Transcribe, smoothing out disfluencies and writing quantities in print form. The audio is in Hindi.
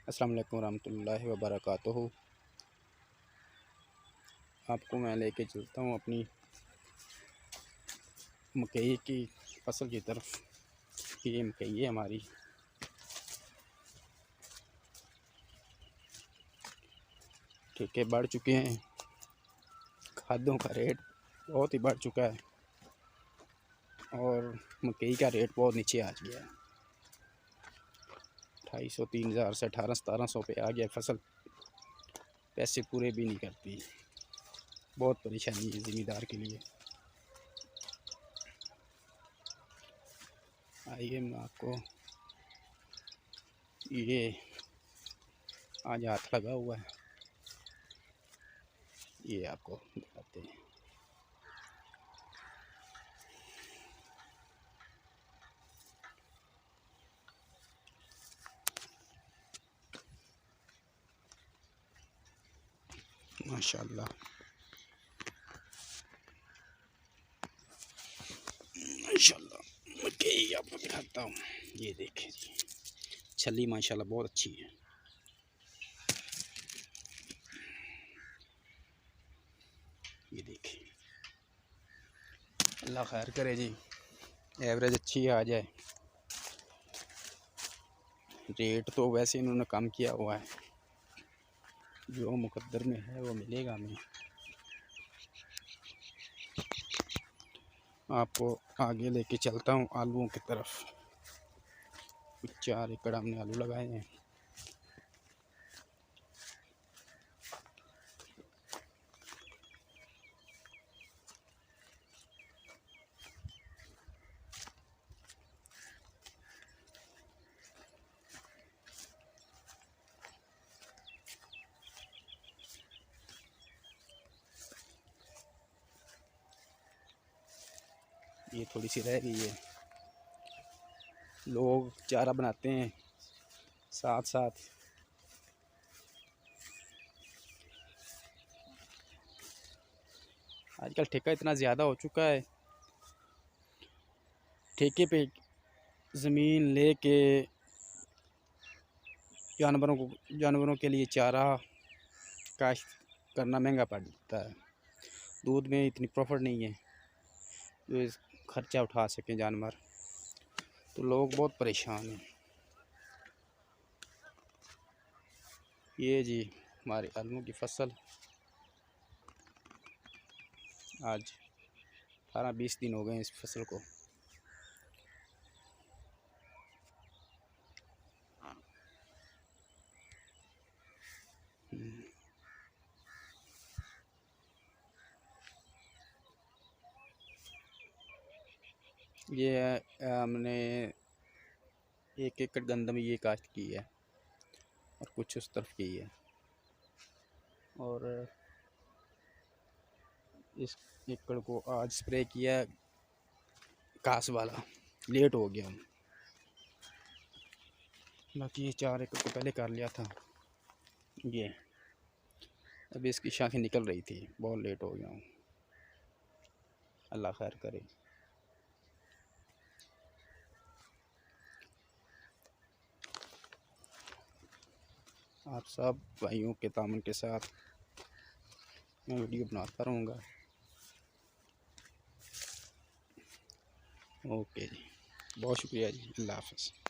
अस्सलाम वालेकुम रहमतुल्लाहि व बरकातुहू। आपको मैं लेके चलता हूँ अपनी मकई की फसल की तरफ। ये मकई है हमारी। ठेके बढ़ चुके हैं, खादों का रेट बहुत ही बढ़ चुका है और मकई का रेट बहुत नीचे आ गया है। 250 3000 से 1800-1700 पे आ गया। फसल पैसे पूरे भी नहीं करती। बहुत परेशानी है ज़मींदार के लिए। आइए मैं आपको ये आज हाथ लगा हुआ है, ये आपको दिखाते हैं। माशाल्लाह माशाल्लाह मकई आपको दिखाता हूँ। ये देखिए जी, छली माशाल्लाह बहुत अच्छी है। ये देखिए, अल्लाह खैर करे जी, एवरेज अच्छी आ जाए। रेट तो वैसे इन्होंने कम किया हुआ है, जो मुकद्दर में है वो मिलेगा हमें। आपको आगे लेके चलता हूँ आलूओं की तरफ। 4 एकड़ हमने आलू लगाए हैं। ये थोड़ी सी रह गई है। लोग चारा बनाते हैं साथ साथ। आजकल ठेका इतना ज़्यादा हो चुका है, ठेके पे ज़मीन लेके जानवरों के लिए चारा काश्त करना महंगा पड़ता है। दूध में इतनी प्रॉफिट नहीं है जो इस खर्चा उठा सकें जानवर, तो लोग बहुत परेशान हैं। ये जी हमारे आलू की फसल आज 18-20 दिन हो गए इस फसल को। ये हमने 1 एकड़ गंदम ये काश्त की है और कुछ उस तरफ की है, और इस एकड़ को आज स्प्रे किया घास वाला, लेट हो गया। बाकी ये 4 एकड़ को पहले कर लिया था। ये अभी इसकी शाखें निकल रही थी, बहुत लेट हो गया हूँ। अल्लाह खैर करे। आप सब भाइयों के तामन के साथ मैं वीडियो बनाता रहूँगा। ओके जी, बहुत शुक्रिया जी, अल्लाह हाफ़िज़।